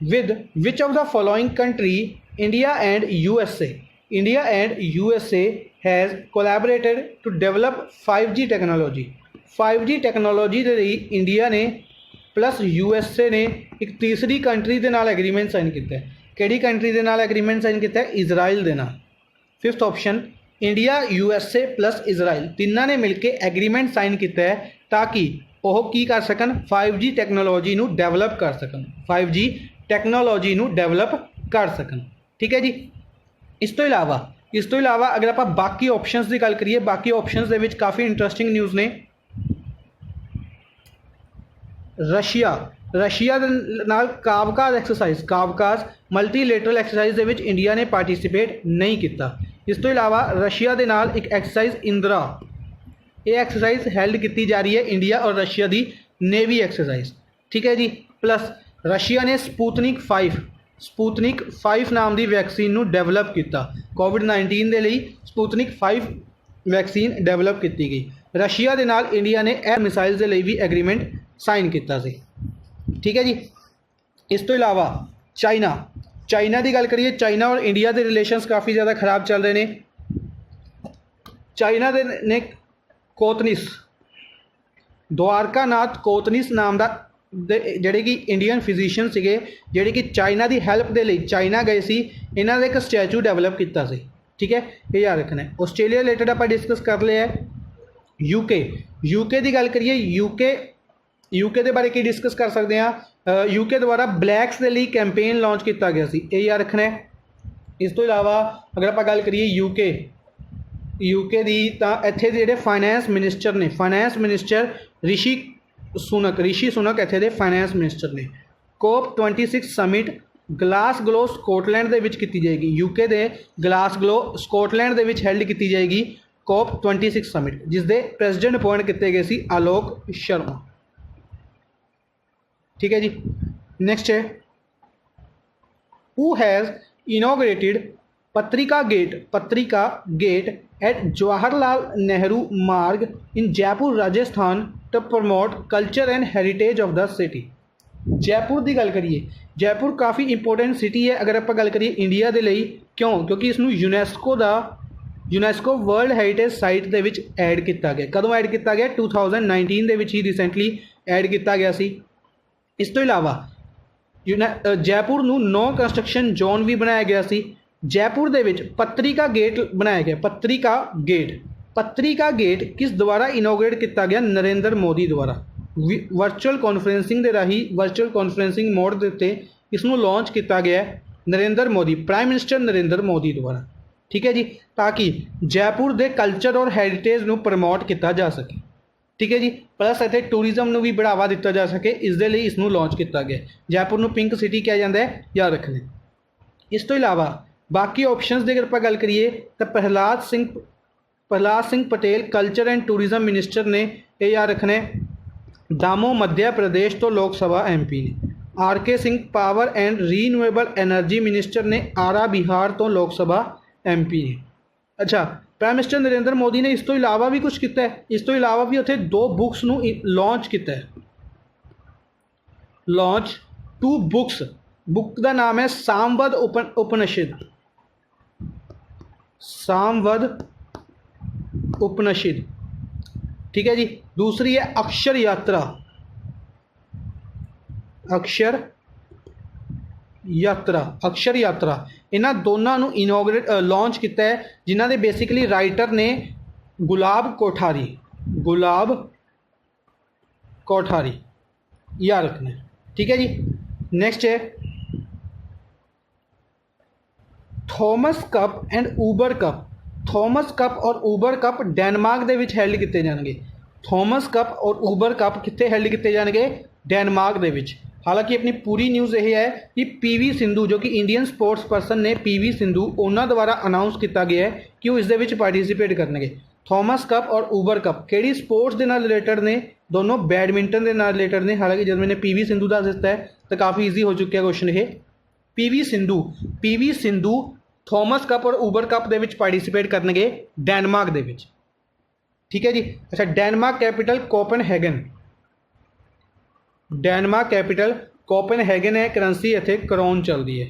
S1: with which of the following country India and USA, India and USA has collaborated to develop 5G technology. 5G technology के लिए इंडिया ने प्लस USA ने एक तीसरी कंट्री के नाल एग्रीमेंट साइन किया है। किहड़ी कंट्री के नाल एग्रीमेंट साइन किया है? इजराइल के नाल। Fifth option, India USA plus Israel तिना ने मिलकर एग्रीमेंट साइन किया है ताकि वह की कर सकन 5G टैक्नोलॉजी नू डेवलप कर सकन, 5G टैक्नोलॉजी नू डेवलप कर सकन। ठीक है जी। इस तो इलावा अगर आप बाकी ऑप्शंस की गल करिए, बाकी ऑप्शंस दे विच काफ़ी इंटरस्टिंग न्यूज़ ने। रशिया दे नाल Kavkaz exercise, Kavkaz multilateral exercise दे विच इंडिया ने पार्टिसिपेट नहीं किया। इस तो इलावा रशिया के नाल एक एक्सरसाइज इंदिरा, ये एक्सरसाइज हैल्ड की जा रही है इंडिया और रशिया की नेवी एक्सरसाइज। ठीक है जी। प्लस रशिया ने स्पूतनिक 5 नाम की वैक्सीन नू डेवलप किया। कोविड-19 के लिए स्पूतनिक 5 वैक्सीन डेवलप की गई। रशिया के नाल इंडिया ने एयर मिसाइल्स के लिए भी एग्रीमेंट साइन किया सी। ठीक है जी। इस तो इलावा चाइना की गल करिए, चाइना और इंडिया के रिलेशनस काफ़ी ज़्यादा खराब चल रहे हैं। ਚਾਈਨਾ ਦੇ ਨੇ ਕੋਤਨਿਸ, द्वारकानाथ कोतनिस नाम का ਜਿਹੜੇ कि इंडियन फिजिशियन ਸੀਗੇ ਜਿਹੜੇ कि चाइना की हैल्प के लिए चाइना गए सी, इन्हों का एक स्टैचू डेवलप किया सी। ठीक है, ये याद रखना है। आस्ट्रेलिया रिलेटेड आप डिस्कस कर लिया है। यूके की गल करिए, यूके के बारे की डिस्कस कर सकते हैं। यूके द्वारा ब्लैक्स के लिए कैंपेन लॉन्च किया गया सी, ये याद रखना है। इस तो इलावा अगर आप गल करिए यूके की, तो इत्थे दे फाइनैंस मिनिस्टर ने, फाइनैंस मिनिस्टर ऋषि सुनक इत्थे दे फाइनैंस मिनिस्टर ने। COP26 समिट ग्लासगो स्कॉटलैंड दे विच की जाएगी। यूके दे ग्लासगो स्कॉटलैंड दे विच हेल्ड की जाएगी COP26 समिट, जिसके प्रेजिडेंट अपॉइंट किए गए सी आलोक शर्मा। ठीक है जी, नेक्स्ट है who has inaugurated Patrika gate at Jawaharlal Nehru Marg in Jaipur Rajasthan to promote culture and heritage of the city. Jaipur की गल करिए, जयपुर काफ़ी इंपोर्टेंट सिटी है अगर आप गल करिए इंडिया के लिए। क्यों? क्योंकि इसनू यूनैस्को वर्ल्ड हैरीटेज साइट के विच ऐड किया गया। कदों ऐड किया गया? 2019 के विच ही रिसेंटली ऐड किया गया सी। इस तो इलावा जयपुर नू नो कंस्ट्रक्शन जोन भी बनाया गया सी। जयपुर दे विच पत्रिका गेट बनाया गया। पत्रिका गेट किस द्वारा इनोग्रेट किया गया? नरेंद्र मोदी द्वारा। वर्चुअल कॉन्फ्रेंसिंग के राही, वर्चुअल कॉन्फ्रेंसिंग मोड के उत्ते इसनू लॉन्च किया गया नरेंद्र मोदी, प्राइम मिनिस्टर नरेंद्र मोदी द्वारा। ठीक है जी, ताकि जयपुर के कल्चर और हैरीटेज नू प्रमोट किया जा सके। ठीक है जी, प्लस इतने टूरिज्म नू भी बढ़ावा दिता जा सके, इसके लिए इसनू लॉन्च किया गया। जयपुर नू पिंक सिटी कहा जाता है, याद रखना। इस तो इलावा बाकी ऑप्शनस की अगर आप गल करिए तो Prahlad Singh Patel culture and tourism minister ने, ये याद रखना है। दामो मध्य प्रदेश तो लोक सभा MP ने। RK Singh power and renewable energy minister ने आरा बिहार तो लोक सभा MP ने। अच्छा, प्राइम मिनिस्टर नरेंद्र मोदी ने इस तो इलावा भी कुछ किया है। इस तो इलावा भी उत्थे 2 बुक्स नू लॉन्च किया है। लॉन्च 2 बुक्स, बुक का नाम है सामवद उपनिषद। सामवद उपनिषद। ठीक है जी, दूसरी है अक्षर यात्रा। अक्षर यात्रा इन्हां दोनों नू इनोग्रेट लॉन्च किया है, जिन्हां दे बेसिकली राइटर ने गुलाब कोठारी, याद रखना है। ठीक है जी, नेक्स्ट है Thomas cup and Uber cup. Thomas cup और ऊबर कप डेनमार्क के विच हेल्ड किए जाएंगे। थॉमस कप और ऊबर कप कितने हेल्ड किए जाएंगे? डेनमार्क के विच। हालांकि अपनी पूरी न्यूज़ यह है कि PV सिंधु जो कि इंडियन स्पोर्ट्स पर्सन ने, PV सिंधु उन्होंने द्वारा अनाउंस किया गया है कि वो इस पार्टिसिपेट करेंगे। थॉमस कप और ऊबर कप किहड़ी स्पोर्ट्स के नाल रिलेटेड ने? दोनों बैडमिंटन के नाल रिलेटेड ने। हालांकि जब मैंने PV सिंधु दस दिता है तो काफ़ी ईजी हो चुका है क्वेश्चन ये। PV सिंधु थॉमस कप और ऊबर कप के विच पार्टिसिपेट करेंगे डेनमार्क के विच। ठीक है जी। अच्छा, Denmark capital Copenhagen. Denmark capital Copenhagen है। करंसी इत्थे क्रोन चलती है।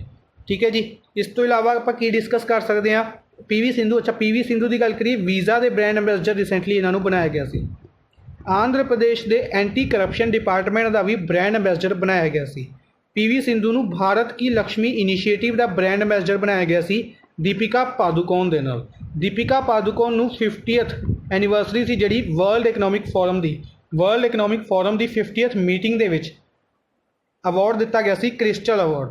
S1: ठीक है जी। इस तो इलावा आप की डिस्कस कर सकते हैं PV सिंधु। अच्छा, PV सिंधु की गल करिए, वीज़ा के ब्रांड एंबेसडर रिसेंटली इन्होंने बनाया गया सी। आंध्र प्रदेश के एंटी करप्शन डिपार्टमेंट का भी ब्रांड एंबेसडर बनाया गया सी। PV सिंधु नू भारत की लक्ष्मी इनीशिएटिव का ब्रांड एंबेसडर बनाया गया सी दीपिका पादुकोण दे नाल। दीपिका पादुकोण नू 50th एनिवर्सरी सी जिहड़ी वर्ल्ड इकनॉमिक फोरम की 50th meeting they which award दिता गया सी, क्रिस्टल अवार्ड।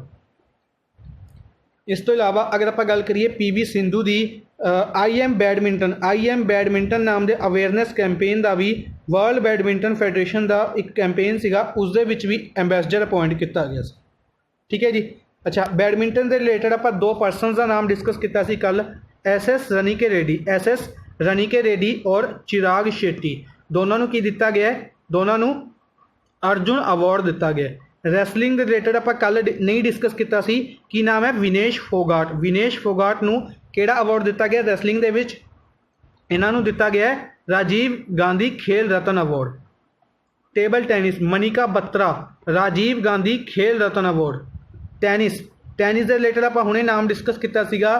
S1: इस तो इलावा अगर आप गल करिए PV सिंधु की आई एम बैडमिंटन नाम के अवेयरनैस कैंपेन का भी वर्ल्ड बैडमिंटन फेडरेशन का एक कैंपेन सीगा, उस दे विच भी एंबेसडर अपॉइंट किया गया। ठीक है जी। अच्छा, बैडमिंटन के रिलेटेड आप 2 पर्सन का नाम डिस्कस किया सी कल, SS रनिके रेड्डी और चिराग शेट्टी। दोनों की दिता गया है? दोनों अर्जुन अवार्ड दिता गया। रैसलिंग के रिलेटेड आप कल नहीं डिस्कस किया सी, की नाम है विनेश फोगाट नू केड़ा अवार्ड दिता गया रैसलिंग दे विच? इन्हों दिता गया है Rajiv Gandhi Khel Ratna award. Table tennis Manika Batra, Rajiv Gandhi Khel Ratna award. Tennis के रिलेटेड आप हुणे नाम डिस्कस किया सीगा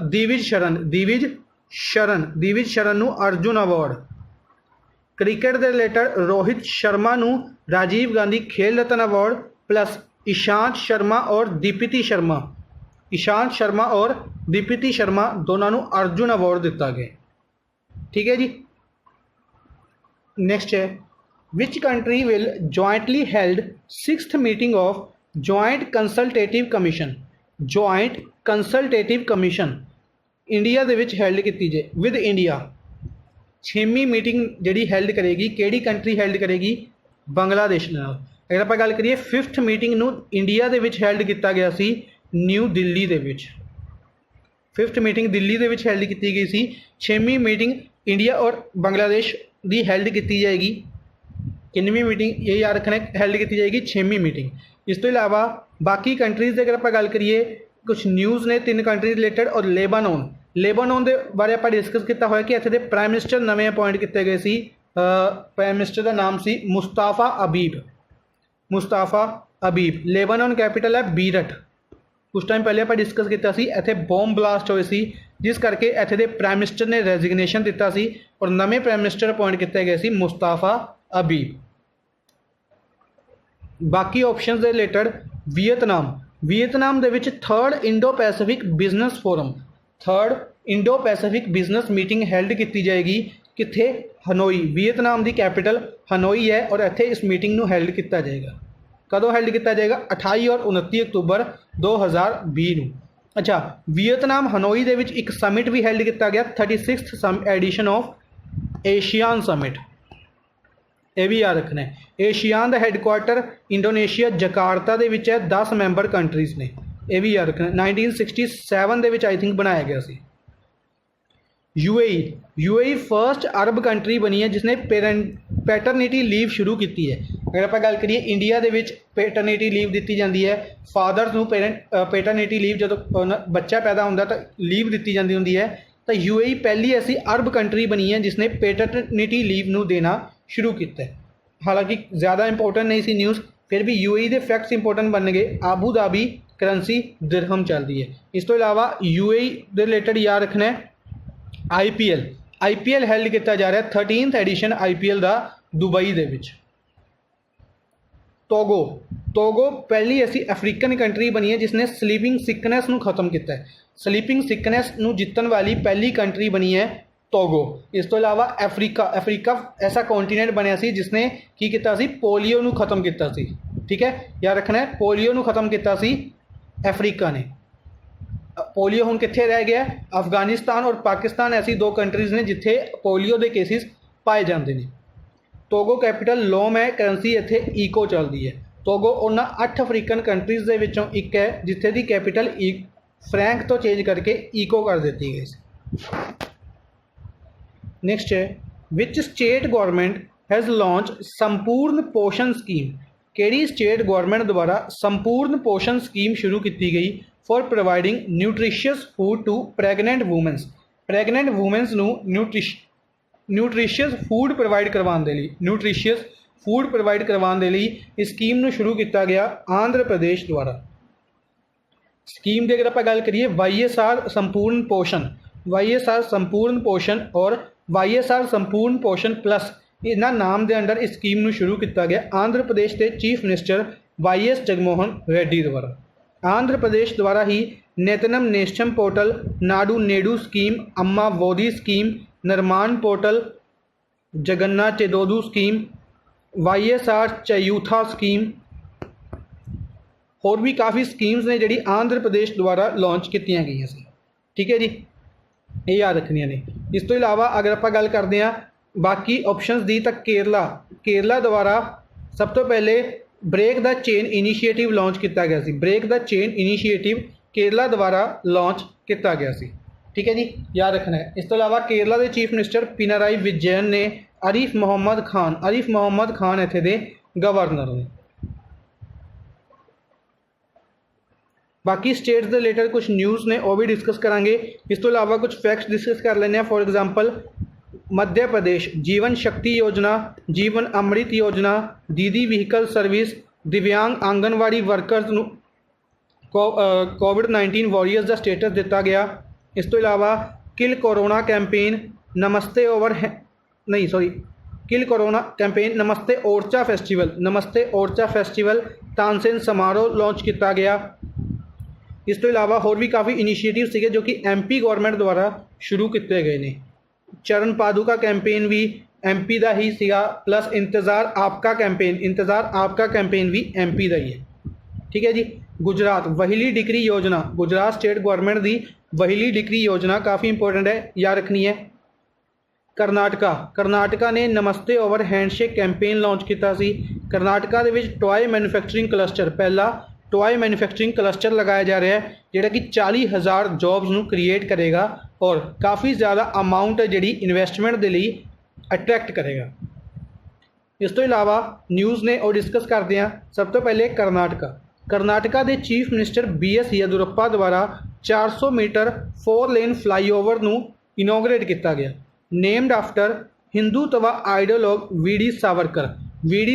S1: दिविज शरण ਨੂੰ अर्जुन अवार्ड। क्रिकेट के रिलेटेड रोहित शर्मा ਨੂੰ राजीव गांधी खेल रत्न अवार्ड प्लस ईशांत शर्मा और दीप्ति शर्मा दोनों ਨੂੰ अर्जुन अवार्ड दिता गया। ठीक है जी। नेक्स्ट है which country will jointly held 6th meeting of joint consultative commission India दे विच हेल्ड की जाए विद इंडिया। 6वीं मीटिंग जिहड़ी हेल्ड करेगी किहड़ी कंट्री हेल्ड करेगी? बांग्लादेश नाल। अगर आप गल करिए 5th मीटिंग नूं इंडिया दे विच हेल्ड किया गया सी न्यू दिल्ली दे विच। 5th मीटिंग दिल्ली दे विच हेल्ड की गई सी। 6वीं मीटिंग इंडिया और बांग्लादेश दी हेल्ड की जाएगी। कितनी मीटिंग ये याद रखना हेल्ड की जाएगी? 6वीं मीटिंग। इस तो इलावा बाकी कंट्रीज़ की अगर आप गल करिए कुछ न्यूज़ ने 3 कंट्री रिलेटेड और लेबानोन के बारे आप डिस्कस किया हुआ कि इत्थे दे प्राइम मिनिस्टर नवे अपॉइंट किए गए सी। प्राइम मिनिस्टर का नाम सी मुस्ताफा अबीब। लेबानोन कैपिटल है बीरट। कुछ टाइम पहले आप डिस्कस किया सी इत्थे बॉम्ब ब्लास्ट होए सी जिस करके इत्थे दे प्राइम मिनिस्टर ने रेजिग्नेशन दिता सी और नवे प्राइम मिनिस्टर अपॉइंट किए गए सी मुस्ताफा अबीब। बाकी ऑप्शंस के रिलेटेड वियतनाम दे विच 3rd Indo Pacific business meeting held की जाएगी। कित्थे? हनोई। वियतनाम की कैपिटल हनोई है और इत्थे इस मीटिंग नूं हेल्ड किया जाएगा। कदों हेल्ड किया जाएगा? 28 और 29 अक्तूबर 2020 नूं। अच्छा, वियतनाम हनोई दे विच एक समिट भी हेल्ड किया गया 36th addition of ASEAN summit. यह भी याद रखना है। एशियान का हैडकुआटर इंडोनेशिया जकार्ता दे विच है। 10 मैंबर कंट्रीज़ ने। यह भी याद रखना। 1967 दे विच आई थिंक बनाया गया सी। यूएई फर्स्ट अरब कंट्री बनी है जिसने पैटरनिटी लीव शुरू की है। अगर आप गल करिए इंडिया दे विच पैटरनिटी लीव दी जाती है। फादर्स नूं पैटरनिटी लीव जो बच्चा पैदा होंदा तो लीव दी जाती होंदी है। तो यूएई पहली ऐसी अरब कंट्री बनी है जिसने पैटरनिटी लीव नूं देना शुरू किया है। हालांकि ज़्यादा इंपोर्टेंट नहीं सी न्यूज़, फिर भी यूएई के फैक्ट्स इंपोर्टेंट बन गए। आबू धाबी करंसी दिरहम चलती है। इस तो इलावा यूएई के रिलेटेड याद रखना है आईपीएल हेल्ड किया जा रहा है 13th एडिशन आईपीएल का दुबई दे विच। टोगो पहली ऐसी अफ्रीकन कंट्री बनी है जिसने स्लीपिंग सिकनेस नूं खत्म किया है। स्लीपिंग सिकनेस नूं जितन वाली पहली कंट्री बनी है टोगो। इस तो इलावा अफ्रीका ऐसा कॉन्टीनेंट बनया सी जिसने की किया सी पोलियो नूं खत्म किया सी। ठीक है, याद रखना है पोलियो नूं खत्म किया सी अफ्रीका ने। पोलियो हुण कित्थे रह गया? अफगानिस्तान और पाकिस्तान ऐसी 2 कंट्रीज़ ने जिथे पोलियो के केसिस पाए जाते हैं। टोगो कैपिटल लोम है। करंसी इत्थे ईको चलती है। टोगो उन्होंने 8 अफ्रीकन कंट्रीज़ के विचों एक है जिथे की कैपिटल फ्रैंक तो चेंज करके ईको कर दी गई। नेक्स्ट है which state government has launch संपूर्ण पोषण स्कीम। केड़ी स्टेट गवर्नमेंट द्वारा संपूर्ण पोषण स्कीम शुरू की गई for providing nutritious food to pregnant womens नूं न्यूट्रिशियस फूड प्रोवाइड करवाने के लिए इस स्कीम नूं शुरू किया गया आंध्र प्रदेश द्वारा। स्कीम की अगर आप गल करिए वाईएसआर संपूर्ण पोषण और वाईएसआर संपूर्ण पोषण प्लस इन्हां नाम के अंडर इस स्कीम नूं शुरू किया गया आंध्र प्रदेश के chief minister YS Jaganmohan Reddy द्वारा। आंध्र प्रदेश द्वारा ही Nethanna Nestham portal, Nadu Nedu scheme, Amma Vodi scheme, Nirmaan portal, Jagannath Chedodu scheme, YSR Cheyutha scheme होर भी काफ़ी स्कीम्स ने जिहड़ी आंध्र प्रदेश द्वारा लॉन्च की गई सी। ठीक है जी, ये याद रखनिया ने। इस तो इलावा अगर आप गल करते हैं बाकी ऑप्शंस दी तो केरला द्वारा सब तो पहले break the chain initiative launch किया गया सी। Break the chain initiative Kerala द्वारा लॉन्च किया गया सी। ठीक है जी, याद रखना है। इस तो इलावा केरला के चीफ मिनिस्टर पिनाराई विजयन ने आरिफ मोहम्मद खान इत्थे दे गवर्नर ने। बाकी स्टेट्स के रिलेटेड कुछ न्यूज़ ने वह भी डिस्कस करांगे। इस तो इलावा कुछ फैक्ट्स डिस्कस कर लेने। फॉर एग्जांपल मध्य प्रदेश जीवन शक्ति योजना, जीवन अमृत योजना, दीदी व्हीकल सर्विस, दिव्यांग आंगनवाड़ी वर्कर्स कोविड-19 वॉरियर्स का स्टेटस दिता गया। इस तो इलावा किल कोरोना कैंपेन, नमस्ते ओवर नहीं सॉरी किल कोरोना कैंपेन, नमस्ते ओरछा फेस्टिवल, नमस्ते ओरछा फेस्टिवल, तानसेन समारोह लॉन्च किया गया। इस तो इलावा होर भी काफ़ी इनिशिएटिव सीगे जो कि MP गौरमेंट द्वारा शुरू किए गए ने। चरण पादुका कैंपेन भी MP का ही सीगा, प्लस इंतज़ार आपका कैंपेन भी MP का ही है। ठीक है जी। गुजरात वहीली डिग्री योजना, गुजरात स्टेट गौरमेंट की वहीली डिग्री योजना काफ़ी इंपोर्टेंट है, याद रखनी है। करनाटका ने नमस्ते ओवर हैंडशेक कैंपेन लॉन्च किया सी। करनाटका दे विच टॉय मैन्युफैक्चरिंग क्लस्टर, पहला टॉय मैन्युफैक्चरिंग क्लस्टर लगाया जा रहा है जिहड़ा कि 40,000 जॉब्स नूं क्रिएट करेगा और काफ़ी ज़्यादा अमाउंट जिहड़ी इन्वेस्टमेंट के लिए अट्रैक्ट करेगा। इस तो इलावा न्यूज़ ने और डिस्कस करते हैं। सब तो पहले करनाटका के चीफ मिनिस्टर BS येदुरप्पा द्वारा 400 मीटर 4 लेन फ्लाईओवर नूं इनोग्रेट किया गया। Named after Hindutva ideologue VD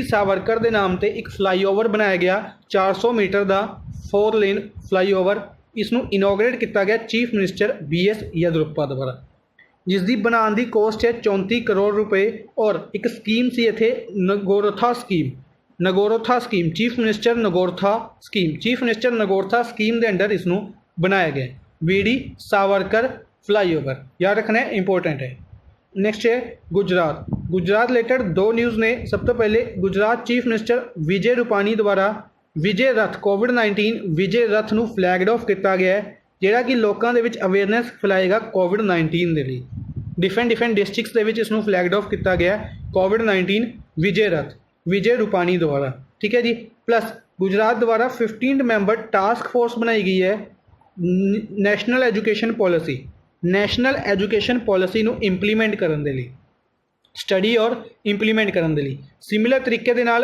S1: Savarkar के नाम से एक फ्लाईओवर बनाया गया 400 मीटर का 4 लेन फ्लाईओवर। इसनूं इनोग्रेट किया गया चीफ मिनिस्टर BS येदुरप्पा द्वारा, जिसकी बनाने की कॉस्ट है 34 करोड़ रुपए। और एक स्कीम सी इत्थे नगोरथा स्कीम, चीफ मिनिस्टर नगोरथा स्कीम के अंडर इसनूं बनाया गया VD सावरकर फ्लाईओवर, याद रखना है, इंपोर्टेंट है। नेक्स्ट है गुजरात रिलेटेड दो न्यूज़ ने। सब तो पहले गुजरात चीफ मिनिस्टर विजय रूपानी द्वारा विजय रथ कोविड-19 विजय रथ नूं फ्लैगड ऑफ किया गया है, जिहड़ा कि लोगों के विच अवेयरनैस फैलाएगा कोविड-19 के लिए। डिफरेंट डिस्ट्रिक्ट्स के विच इसनूं फ्लैगड ऑफ किया गया कोविड-19 विजय रथ विजय रूपानी द्वारा। ठीक है जी। प्लस गुजरात द्वारा 15 मैंबर टास्क फोर्स बनाई गई है नैशनल एजुकेशन पॉलिसी नूं इंप्लीमेंट करने के लिए, स्टडी और इंप्लीमेंट करने के लिए। सिमिलर तरीके दे नाल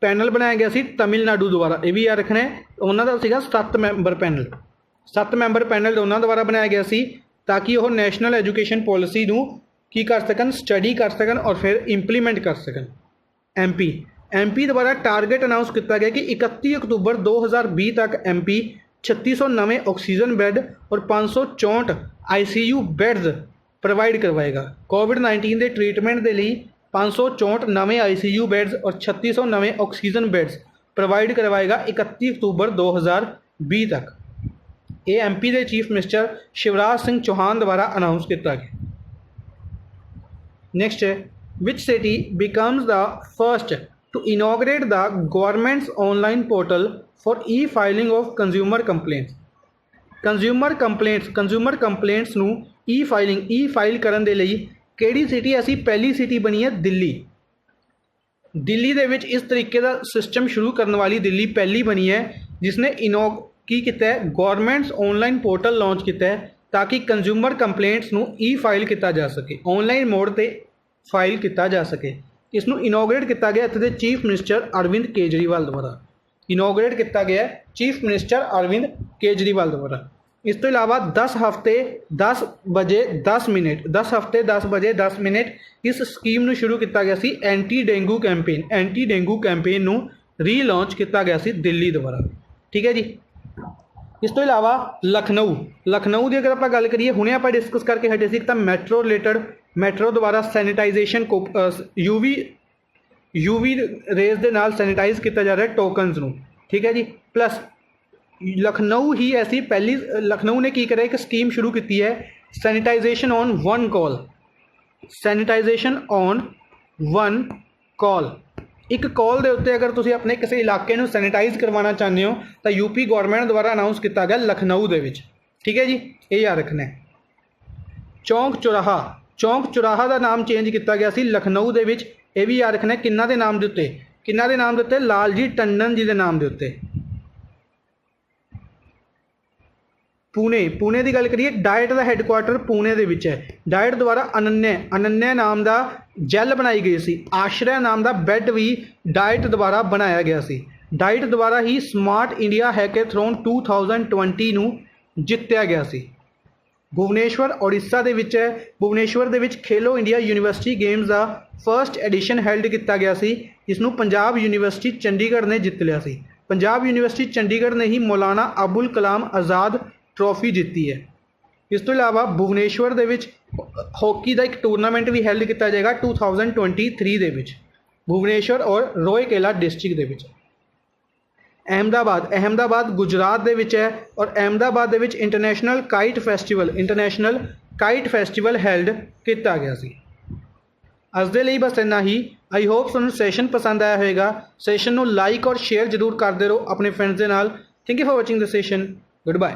S1: पैनल बनाया गया सी तमिलनाडु द्वारा, यह भी याद रखना है। उन्होंने सीगा 7 मैंबर पैनल उन्होंने द्वारा बनाया गया सी ताकि वह नैशनल एजुकेशन पॉलिसी नूं की कर सकन, स्टडी कर सकन और फिर इंप्लीमेंट कर सकन। MP द्वारा टारगेट अनाउंस किया गया कि 31 अक्तूबर 2020 तक MP 3600 नवे ऑक्सीजन बेड और 564 ICU बेड्स प्रोवाइड करवाएगा। कोविड-19 के ट्रीटमेंट के लिए 564 नवे ICU बेड्स और 3600 नवे ऑक्सीजन बेड्स प्रोवाइड करवाएगा 31 अक्तूबर 2020 तक। ये MP के चीफ मिनिस्टर शिवराज सिंह चौहान द्वारा अनाउंस किया गया। नेक्स्ट है which city becomes the first to inaugurate the government's online portal for filing of consumer complaints नूं फाइल करन दे लई किहड़ी सिटी ऐसी पहली सिटी बनी है? दिल्ली दे विच इस तरीके का सिस्टम शुरू करने वाली दिल्ली पहली बनी है जिसने गवर्नमेंट्स ऑनलाइन पोर्टल लॉन्च किया है ताकि कंज्यूमर कंप्लेंट्स नूं फाइल किया जा सके, ऑनलाइन मोड पर फाइल किया जा सके। इसनूं इनोग्रेट किया गया इत्थे दे चीफ मिनिस्टर अरविंद केजरीवाल द्वारा, इनोग्रेट किया गया चीफ मिनिस्टर अरविंद केजरीवाल द्वारा। इस तो इलावा 10 हफ्ते 10 बजे 10 मिनट इस स्कीम नूं शुरू किया गया सी एंटी डेंगू कैंपेन नूं रीलॉन्च किया गया सी दिल्ली द्वारा। ठीक है जी। इस तो इलावा लखनऊ की अगर आप गल करिए, हुणे आप डिस्कस करके हटे सी तो मैट्रो रिलेटेड मैट्रो द्वारा सैनिटाइजेशन को यूवी रेज के नाल सैनिटाइज किया जा रहा है टोकन्स नूं। ठीक है जी। प्लस लखनऊ ही ऐसी पहली लखनऊ ने की करा एक स्कीम शुरू की है सैनिटाइजेशन ऑन वन कॉल। एक कॉल के उत्ते अगर तुसीं अपने किसी इलाके नूं सैनिटाइज करवाना चाहते हो तो यूपी गौरमेंट द्वारा अनाउंस किया गया लखनऊ के विच। ठीक है जी। ये याद रखना है। चौंक चौराहा का नाम चेंज किया गया सी लखनऊ के विच, यह भी याद रखना है। किन्ना के नाम के उत्ते लालजी टंडन जी के नाम के उत्ते। पुणे की गल करिए, डाइट का हैडकुआटर पुणे के विच है। डाइट द्वारा अनन्या नाम का जैल बनाई गई सी। आश्रय नाम का बैड भी डाइट द्वारा बनाया गया सी। डाइट द्वारा ही स्मार्ट इंडिया हैकेथॉन 2020 नूं जित्या गया सी। भुवनेश्वर उड़ीसा के विच है। भुवनेश्वर के खेलो इंडिया यूनिवर्सिटी गेम्स का फर्स्ट एडिशन हैल्ड किया गया सी, जिसनूं पंजाब यूनिवर्सिटी चंडीगढ़ ने जित लिया सी। पंजाब यूनिवर्सिटी चंडीगढ़ ने ही मौलाना अबुल कलाम आज़ाद ट्रॉफी जीती है। ਇਸ ਤੋਂ ਇਲਾਵਾ ਭੁਵਨੇਸ਼ਵਰ ਦੇ ਵਿੱਚ ਹਾਕੀ ਦਾ ਇੱਕ ਟੂਰਨਾਮੈਂਟ ਵੀ ਹੈਲਡ ਕੀਤਾ ਜਾਏਗਾ 2023 ਦੇ ਵਿੱਚ, ਭੁਵਨੇਸ਼ਵਰ ਔਰ ਰੋਇਕੇਲਾ ਡਿਸਟ੍ਰਿਕਟ ਦੇ ਵਿੱਚ। ਅਹਿਮਦਾਬਾਦ ਗੁਜਰਾਤ ਦੇ ਵਿੱਚ ਹੈ ਔਰ ਅਹਿਮਦਾਬਾਦ ਦੇ ਵਿੱਚ ਇੰਟਰਨੈਸ਼ਨਲ ਕਾਈਟ ਫੈਸਟੀਵਲ ਹੈਲਡ ਕੀਤਾ ਗਿਆ ਸੀ। ਅੱਜ ਦੇ ਲਈ ਬਸ ਇੰਨਾ ਹੀ। ਆਈ ਹੋਪ ਤੁਹਾਨੂੰ ਸੈਸ਼ਨ ਪਸੰਦ ਆਇਆ ਹੋਵੇਗਾ। ਸੈਸ਼ਨ ਨੂੰ ਲਾਈਕ ਔਰ ਸ਼ੇਅਰ ਜ਼ਰੂਰ ਕਰਦੇ ਰਹੋ ਆਪਣੇ ਫਰੈਂਡਸ ਦੇ ਨਾਲ। Thank you for watching the session. Good bye.